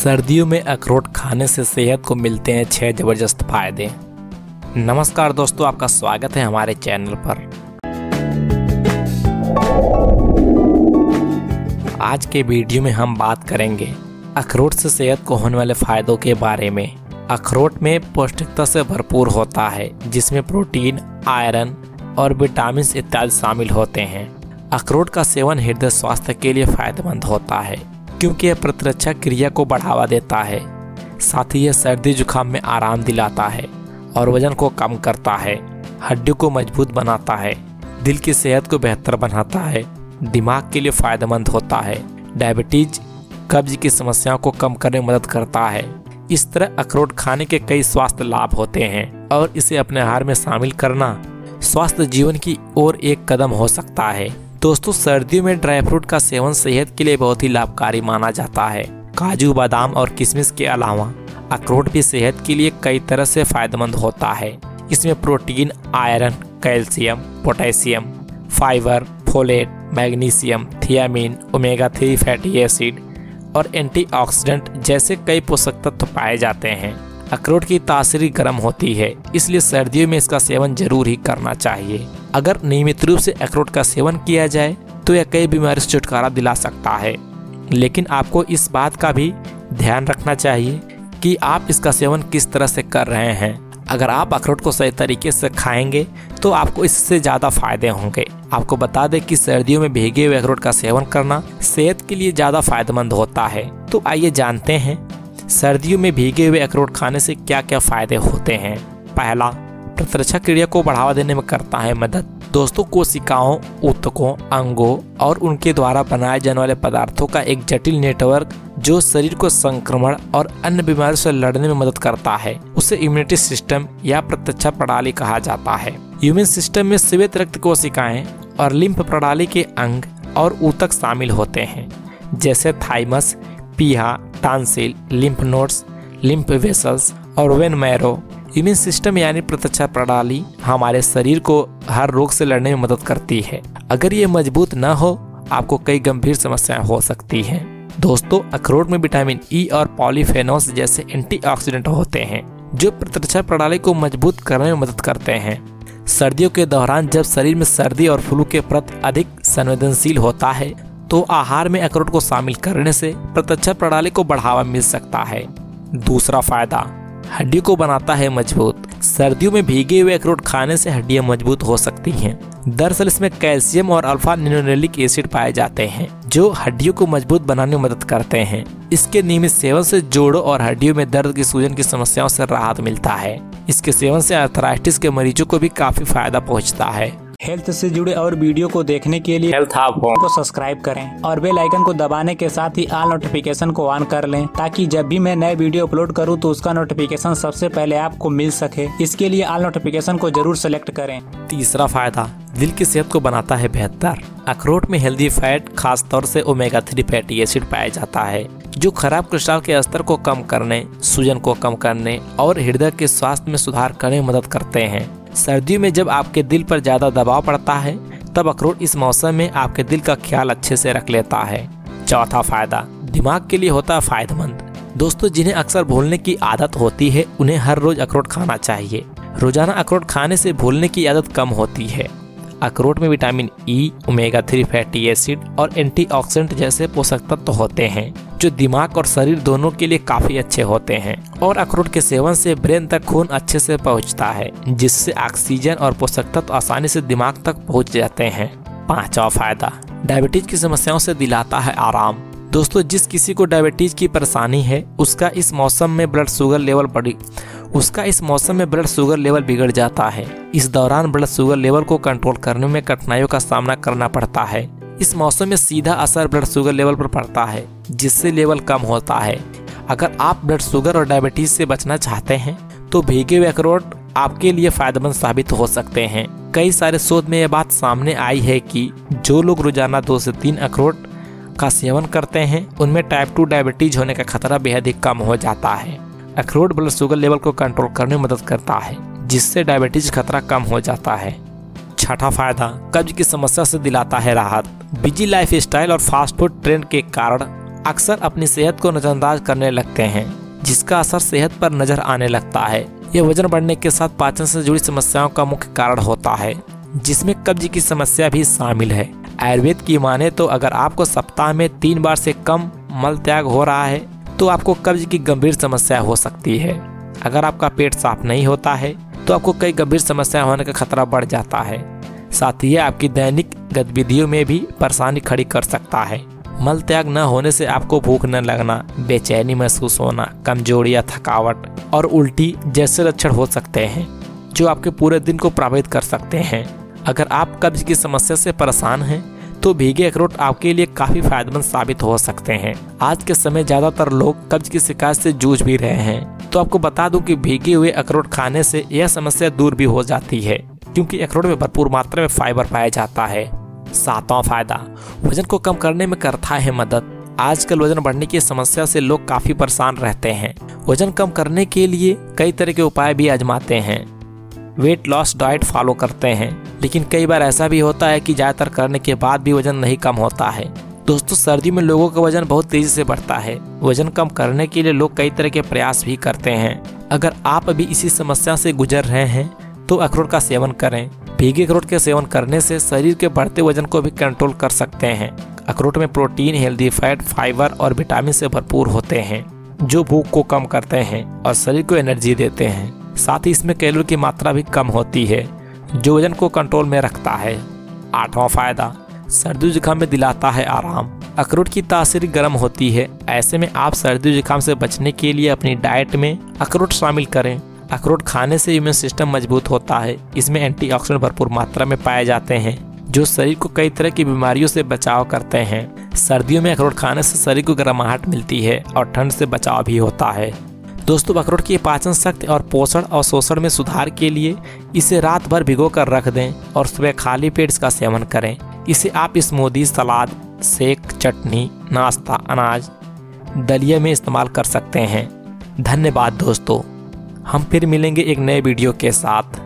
सर्दियों में अखरोट खाने से सेहत को मिलते हैं 6 जबरदस्त फायदे। नमस्कार दोस्तों, आपका स्वागत है हमारे चैनल पर। आज के वीडियो में हम बात करेंगे अखरोट से सेहत को होने वाले फायदों के बारे में। अखरोट में पौष्टिकता से भरपूर होता है, जिसमें प्रोटीन, आयरन और विटामिन इत्यादि शामिल होते हैं। अखरोट का सेवन हृदय स्वास्थ्य के लिए फायदेमंद होता है, क्योंकि यह प्रतिरक्षा क्रिया को बढ़ावा देता है। साथ ही यह सर्दी जुकाम में आराम दिलाता है और वजन को कम करता है, हड्डियों को मजबूत बनाता है, दिल की सेहत को बेहतर बनाता है, दिमाग के लिए फायदेमंद होता है, डायबिटीज, कब्ज की समस्याओं को कम करने में मदद करता है। इस तरह अखरोट खाने के कई स्वास्थ्य लाभ होते हैं और इसे अपने आहार में शामिल करना स्वस्थ जीवन की ओर एक कदम हो सकता है। दोस्तों, सर्दियों में ड्राई फ्रूट का सेवन सेहत के लिए बहुत ही लाभकारी माना जाता है। काजू, बादाम और किशमिश के अलावा अखरोट भी सेहत के लिए कई तरह से फायदेमंद होता है। इसमें protein, iron, calcium, potassium, fibre, folate, magnesium, thiamine, omega 3 fatty acid और एंटीऑक्सीडेंट जैसे कई पोषक तत्व पाए जाते हैं। अखरोट की तासीर गर्म होती है, इसलिए सर्दियों में इसका सेवन जरूर ही करना चाहिए। अगर नियमित रूप से अखरोट का सेवन किया जाए तो यह कई बीमारियों से छुटकारा दिला सकता है, लेकिन आपको इस बात का भी ध्यान रखना चाहिए कि आप इसका सेवन किस तरह से कर रहे हैं। अगर आप अखरोट को सही तरीके से खाएंगे तो आपको इससे ज़्यादा फायदे होंगे। आपको बता दें कि सर्दियों में भीगे हुए अखरोट का सेवन करना सेहत के लिए ज़्यादा फायदेमंद होता है। तो आइए जानते हैं सर्दियों में भीगे हुए अखरोट खाने से क्या क्या फायदे होते हैं। पहला, प्रतिरक्षा क्रिया को बढ़ावा देने में करता है मदद। दोस्तों, कोशिकाओं, ऊतकों, अंगों और उनके द्वारा बनाए जाने वाले पदार्थों का एक जटिल नेटवर्क जो शरीर को संक्रमण और अन्य बीमारियों से लड़ने में मदद करता है, उसे इम्यूनिटी सिस्टम या प्रतिरक्षा प्रणाली कहा जाता है। इम्यून सिस्टम में श्वेत रक्त कोशिकाएं और लिम्फ प्रणाली के अंग और ऊतक शामिल होते हैं, जैसे थाइमस, पीहा, tonsil, lymph nodes, lymph vessels और वेन मैरो। इम्यून सिस्टम यानी प्रतिरक्षा प्रणाली हमारे शरीर को हर रोग से लड़ने में मदद करती है। अगर ये मजबूत न हो, आपको कई गंभीर समस्याएं हो सकती हैं। दोस्तों, अखरोट में विटामिन ई और पॉलीफेनोल्स जैसे एंटीऑक्सीडेंट होते हैं, जो प्रतिरक्षा प्रणाली को मजबूत करने में मदद करते हैं। सर्दियों के दौरान जब शरीर में सर्दी और फ्लू के प्रति अधिक संवेदनशील होता है, तो आहार में अखरोट को शामिल करने से प्रतिरक्षा प्रणाली को बढ़ावा मिल सकता है। दूसरा फायदा, हड्डी को बनाता है मजबूत। सर्दियों में भीगे हुए अखरोट खाने से हड्डियां मजबूत हो सकती हैं। दरअसल इसमें कैल्शियम और अल्फा लिनोलेनिक एसिड पाए जाते हैं, जो हड्डियों को मजबूत बनाने में मदद करते हैं। इसके नियमित सेवन से जोड़ों और हड्डियों में दर्द की सूजन की समस्याओं से राहत मिलता है। इसके सेवन से आर्थराइटिस के मरीजों को भी काफी फायदा पहुँचता है। हेल्थ से जुड़े और वीडियो को देखने के लिए हेल्थ हब को सब्सक्राइब करें और बेल आइकन को दबाने के साथ ही ऑल नोटिफिकेशन को ऑन कर लें, ताकि जब भी मैं नए वीडियो अपलोड करूं तो उसका नोटिफिकेशन सबसे पहले आपको मिल सके। इसके लिए ऑल नोटिफिकेशन को जरूर सेलेक्ट करें। तीसरा फायदा, दिल की सेहत को बनाता है बेहतर। अखरोट में हेल्दी फैट, खास तौर से ओमेगा 3 फैटी एसिड पाया जाता है, जो खराब कोलेस्ट्रॉल के स्तर को कम करने, सूजन को कम करने और हृदय के स्वास्थ्य में सुधार करने में मदद करते हैं। सर्दियों में जब आपके दिल पर ज्यादा दबाव पड़ता है, तब अखरोट इस मौसम में आपके दिल का ख्याल अच्छे से रख लेता है। चौथा फायदा, दिमाग के लिए होता है फायदेमंद। दोस्तों, जिन्हें अक्सर भूलने की आदत होती है, उन्हें हर रोज अखरोट खाना चाहिए। रोजाना अखरोट खाने से भूलने की आदत कम होती है। अखरोट में vitamin E, omega 3 fatty acid और एंटीऑक्सीडेंट जैसे पोषक तत्व होते हैं, जो दिमाग और शरीर दोनों के लिए काफी अच्छे होते हैं। और अखरोट के सेवन से ब्रेन तक खून अच्छे से पहुंचता है, जिससे ऑक्सीजन और पोषक तत्व आसानी से दिमाग तक पहुंच जाते हैं। पांचवा फायदा, डायबिटीज की समस्याओं से दिलाता है आराम। दोस्तों, जिस किसी को डायबिटीज की परेशानी है, उसका इस मौसम में ब्लड शुगर लेवल बिगड़ जाता है। इस दौरान ब्लड शुगर लेवल को कंट्रोल करने में कठिनाइयों का सामना करना पड़ता है। इस मौसम में सीधा असर ब्लड शुगर लेवल पर पड़ता है, जिससे लेवल कम होता है। अगर आप ब्लड शुगर और डायबिटीज से बचना चाहते हैं, तो भीगे हुए अखरोट आपके लिए फायदेमंद साबित हो सकते हैं। कई सारे शोध में यह बात सामने आई है कि जो लोग रोजाना 2 से 3 अखरोट का सेवन करते हैं, उनमें टाइप 2 डायबिटीज होने का खतरा बेहद ही कम हो जाता है। अखरोट ब्लड शुगर लेवल को कंट्रोल करने में मदद करता है, जिससे डायबिटीज खतरा कम हो जाता है। छठा फायदा, कब्ज की समस्या से दिलाता है राहत। बिजी लाइफस्टाइल और फास्ट फूड ट्रेंड के कारण अक्सर अपनी सेहत को नजरअंदाज करने लगते हैं, जिसका असर सेहत पर नजर आने लगता है। यह वजन बढ़ने के साथ पाचन से जुड़ी समस्याओं का मुख्य कारण होता है, जिसमें कब्ज की समस्या भी शामिल है। आयुर्वेद की माने तो अगर आपको सप्ताह में 3 बार से कम मल त्याग हो रहा है तो आपको कब्ज की गंभीर समस्या हो सकती है। अगर आपका पेट साफ नहीं होता है तो आपको कई गंभीर समस्या होने का खतरा बढ़ जाता है। साथ ही आपकी दैनिक गतिविधियों में भी परेशानी खड़ी कर सकता है। मल त्याग न होने से आपको भूख न लगना, बेचैनी महसूस होना, कमजोरी या थकावट और उल्टी जैसे लक्षण हो सकते हैं, जो आपके पूरे दिन को प्रभावित कर सकते हैं। अगर आप कब्ज की समस्या से परेशान हैं तो भीगे अखरोट आपके लिए काफी फायदेमंद साबित हो सकते हैं। आज के समय ज्यादातर लोग कब्ज की शिकायत से जूझ भी रहे हैं, तो आपको बता दूं कि भीगे हुए अखरोट खाने से यह समस्या दूर भी हो जाती है, क्योंकि अखरोट में भरपूर मात्रा में फाइबर पाया जाता है। 7वां फायदा, वजन को कम करने में करता है मदद। आजकल वजन बढ़ने की समस्या से लोग काफी परेशान रहते हैं। वजन कम करने के लिए कई तरह के उपाय भी आजमाते हैं, वेट लॉस डाइट फॉलो करते हैं, लेकिन कई बार ऐसा भी होता है कि ज्यादातर करने के बाद भी वजन नहीं कम होता है। दोस्तों, सर्दियों में लोगों का वजन बहुत तेजी से बढ़ता है। वजन कम करने के लिए लोग कई तरह के प्रयास भी करते हैं। अगर आप अभी इसी समस्या से गुजर रहे हैं तो अखरोट का सेवन करें। भीगे अखरोट के सेवन करने से शरीर के बढ़ते वजन को भी कंट्रोल कर सकते हैं। अखरोट में प्रोटीन, हेल्दी फैट, फाइबर और विटामिन से भरपूर होते हैं, जो भूख को कम करते हैं और शरीर को एनर्जी देते हैं। साथ ही इसमें कैलोरी की मात्रा भी कम होती है, जो वजन को कंट्रोल में रखता है। 8वां फायदा, सर्दी जुकाम में दिलाता है आराम। अखरोट की तासीर गर्म होती है, ऐसे में आप सर्दी जुकाम से बचने के लिए अपनी डाइट में अखरोट शामिल करें। अखरोट खाने से इम्यून सिस्टम मजबूत होता है। इसमें एंटीऑक्सीडेंट भरपूर मात्रा में पाए जाते हैं, जो शरीर को कई तरह की बीमारियों से बचाव करते हैं। सर्दियों में अखरोट खाने से शरीर को गर्माहट मिलती है और ठंड से बचाव भी होता है। दोस्तों, अखरोट की पाचन शक्ति और पोषण और शोषण में सुधार के लिए इसे रात भर भिगो कर रख दें और सुबह खाली पेट इसका सेवन करें। इसे आप स्मूदी, सलाद, शेक, चटनी, नाश्ता, अनाज, दलिया में इस्तेमाल कर सकते हैं। धन्यवाद दोस्तों, हम फिर मिलेंगे एक नए वीडियो के साथ।